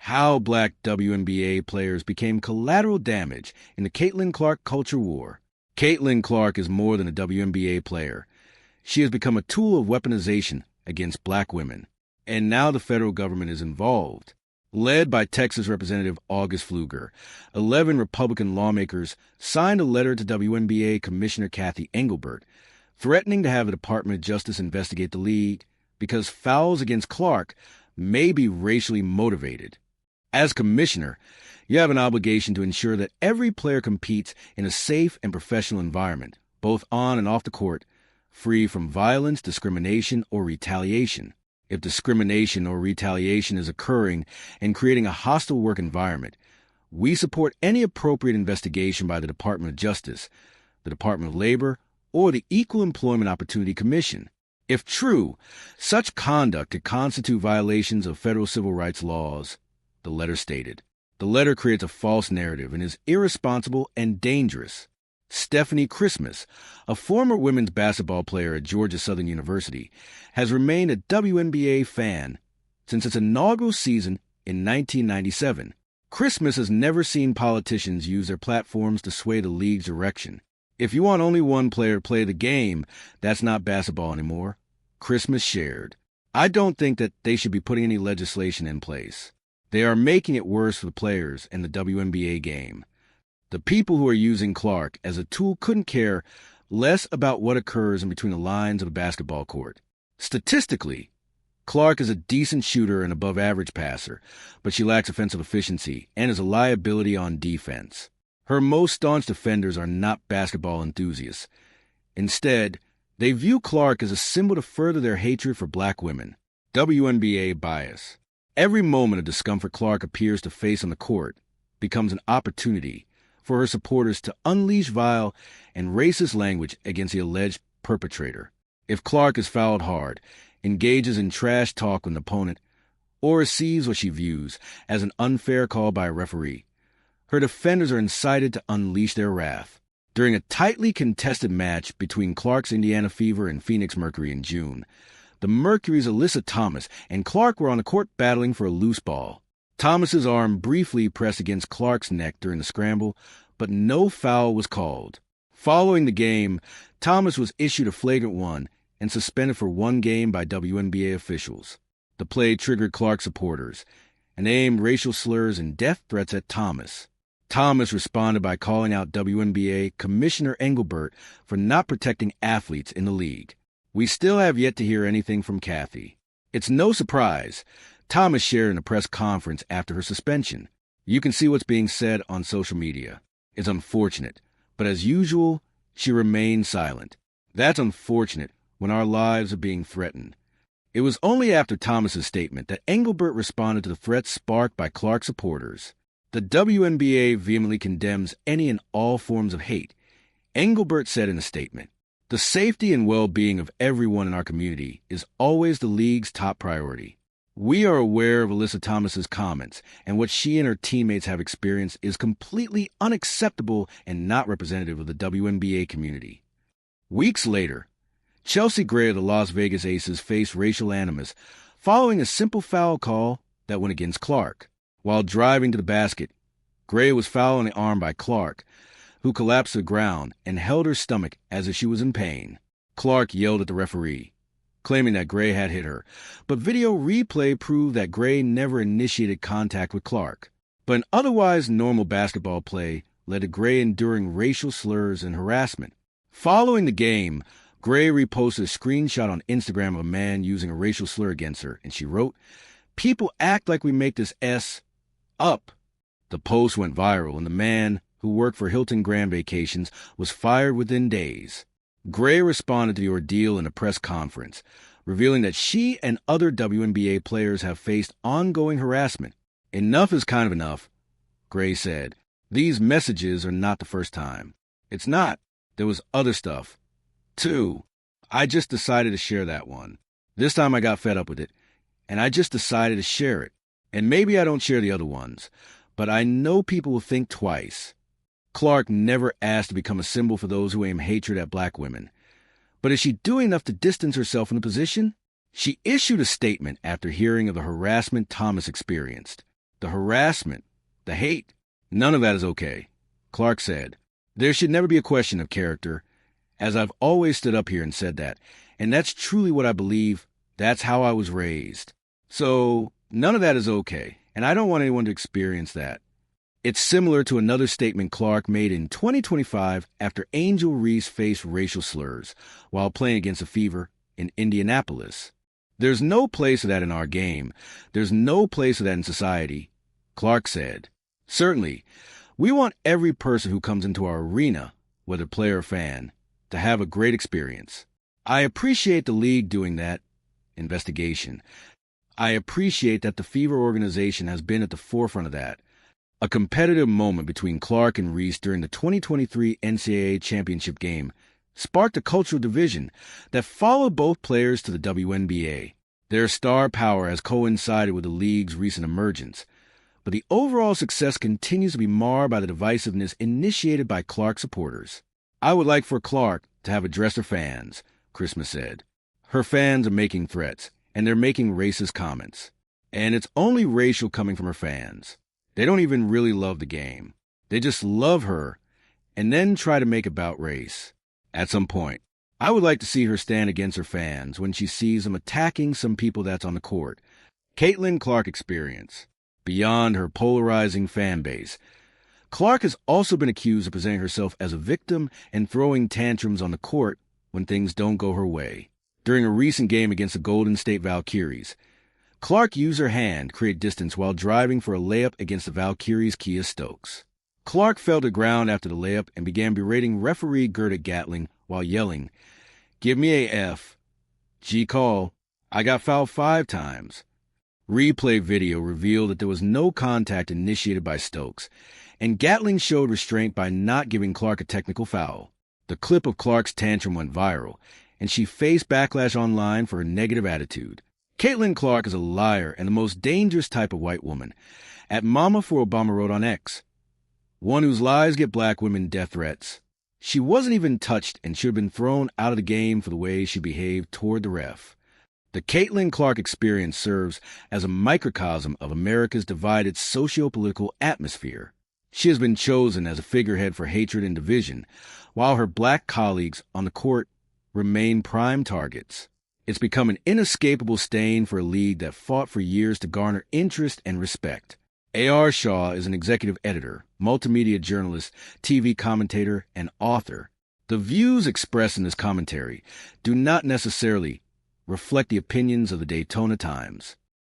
How Black WNBA players became collateral damage in the Caitlin Clark culture war. Caitlin Clark is more than a WNBA player. She has become a tool of weaponization against black women. And now the federal government is involved. Led by Texas Representative August Pfluger, 11 Republican lawmakers signed a letter to WNBA Commissioner Cathy Engelbert, threatening to have the Department of Justice investigate the league because fouls against Clark may be racially motivated. As commissioner, you have an obligation to ensure that every player competes in a safe and professional environment, both on and off the court, free from violence, discrimination, or retaliation. If discrimination or retaliation is occurring and creating a hostile work environment, we support any appropriate investigation by the Department of Justice, the Department of Labor, or the Equal Employment Opportunity Commission. If true, such conduct could constitute violations of federal civil rights laws, the letter stated. The letter creates a false narrative and is irresponsible and dangerous. Stephanie Christmas, a former women's basketball player at Georgia Southern University, has remained a WNBA fan since its inaugural season in 1997. Christmas has never seen politicians use their platforms to sway the league's direction. If you want only one player to play the game, that's not basketball anymore. Christmas shared. I don't think that they should be putting any legislation in place. They are making it worse for the players and the WNBA game. The people who are using Clark as a tool couldn't care less about what occurs in between the lines of a basketball court. Statistically, Clark is a decent shooter and above-average passer, but she lacks offensive efficiency and is a liability on defense. Her most staunch defenders are not basketball enthusiasts. Instead, they view Clark as a symbol to further their hatred for black women. WNBA bias. Every moment of discomfort Clark appears to face on the court becomes an opportunity for her supporters to unleash vile and racist language against the alleged perpetrator. If Clark is fouled hard, engages in trash talk with an opponent, or receives what she views as an unfair call by a referee, her defenders are incited to unleash their wrath. During a tightly contested match between Clark's Indiana Fever and Phoenix Mercury in June, the Mercury's Alyssa Thomas and Clark were on the court battling for a loose ball. Thomas's arm briefly pressed against Clark's neck during the scramble, but no foul was called. Following the game, Thomas was issued a flagrant one and suspended for 1 game by WNBA officials. The play triggered Clark supporters and aimed racial slurs and death threats at Thomas. Thomas responded by calling out WNBA Commissioner Engelbert for not protecting athletes in the league. We still have yet to hear anything from Cathy. It's no surprise. Thomas shared in a press conference after her suspension. You can see what's being said on social media. It's unfortunate, but as usual, she remained silent. That's unfortunate when our lives are being threatened. It was only after Thomas's statement that Engelbert responded to the threats sparked by Clark supporters. The WNBA vehemently condemns any and all forms of hate. Engelbert said in a statement, "The safety and well-being of everyone in our community is always the league's top priority. We are aware of Alyssa Thomas's comments, and what she and her teammates have experienced is completely unacceptable and not representative of the WNBA community." Weeks later, Chelsea Gray of the Las Vegas Aces faced racial animus following a simple foul call that went against Clark. While driving to the basket, Gray was fouled on the arm by Clark, who collapsed to the ground and held her stomach as if she was in pain. Clark yelled at the referee, claiming that Gray had hit her, but video replay proved that Gray never initiated contact with Clark. But an otherwise normal basketball play led to Gray enduring racial slurs and harassment. Following the game, Gray reposted a screenshot on Instagram of a man using a racial slur against her, and she wrote, "People act like we make this S up." The post went viral, and the man, who worked for Hilton Grand Vacations, was fired within days. Gray responded to the ordeal in a press conference, revealing that she and other WNBA players have faced ongoing harassment. "Enough is kind of enough," Gray said. "These messages are not the first time." It's not. There was other stuff, too. I just decided to share that one. This time I got fed up with it, and I just decided to share it. And maybe I don't share the other ones, but I know people will think twice. Clark never asked to become a symbol for those who aim hatred at black women. But is she doing enough to distance herself from the position? She issued a statement after hearing of the harassment Thomas experienced. the harassment, the hate. None of that is okay. Clark said, "There should never be a question of character, as I've always stood up here and said that, and that's truly what I believe. That's how I was raised. So none of that is okay, and I don't want anyone to experience that." It's similar to another statement Clark made in 2025 after Angel Reese faced racial slurs while playing against the Fever in Indianapolis. "There's no place for that in our game. There's no place for that in society," Clark said. "Certainly, we want every person who comes into our arena, whether player or fan, to have a great experience. I appreciate the league doing that investigation. I appreciate that the Fever organization has been at the forefront of that." A competitive moment between Clark and Reese during the 2023 NCAA championship game sparked a cultural division that followed both players to the WNBA. Their star power has coincided with the league's recent emergence, but the overall success continues to be marred by the divisiveness initiated by Clark supporters. "I would like for Clark to have addressed her fans," Christmas said. "Her fans are making threats, and they're making racist comments. And it's only racial coming from her fans. They don't even really love the game. They just love her and then try to make it about race. At some point, I would like to see her stand against her fans when she sees them attacking some people that's on the court." Caitlin Clark experience. Beyond her polarizing fan base, Clark has also been accused of presenting herself as a victim and throwing tantrums on the court when things don't go her way. During a recent game against the Golden State Valkyries, Clark used her hand to create distance while driving for a layup against the Valkyries' Kia Stokes. Clark fell to the ground after the layup and began berating referee Gerda Gatling while yelling, "Give me a F. G call. I got fouled 5 times. Replay video revealed that there was no contact initiated by Stokes, and Gatling showed restraint by not giving Clark a technical foul. The clip of Clark's tantrum went viral, and she faced backlash online for her negative attitude. Caitlin Clark is a liar and the most dangerous type of white woman. At Mama for Obama wrote on X, "One whose lies get black women death threats." She wasn't even touched and should have been thrown out of the game for the way she behaved toward the ref. The Caitlin Clark experience serves as a microcosm of America's divided socio-political atmosphere. She has been chosen as a figurehead for hatred and division, while her black colleagues on the court remain prime targets. It's become an inescapable stain for a league that fought for years to garner interest and respect. A.R. Shaw is an executive editor, multimedia journalist, TV commentator, and author. The views expressed in this commentary do not necessarily reflect the opinions of the Daytona Times.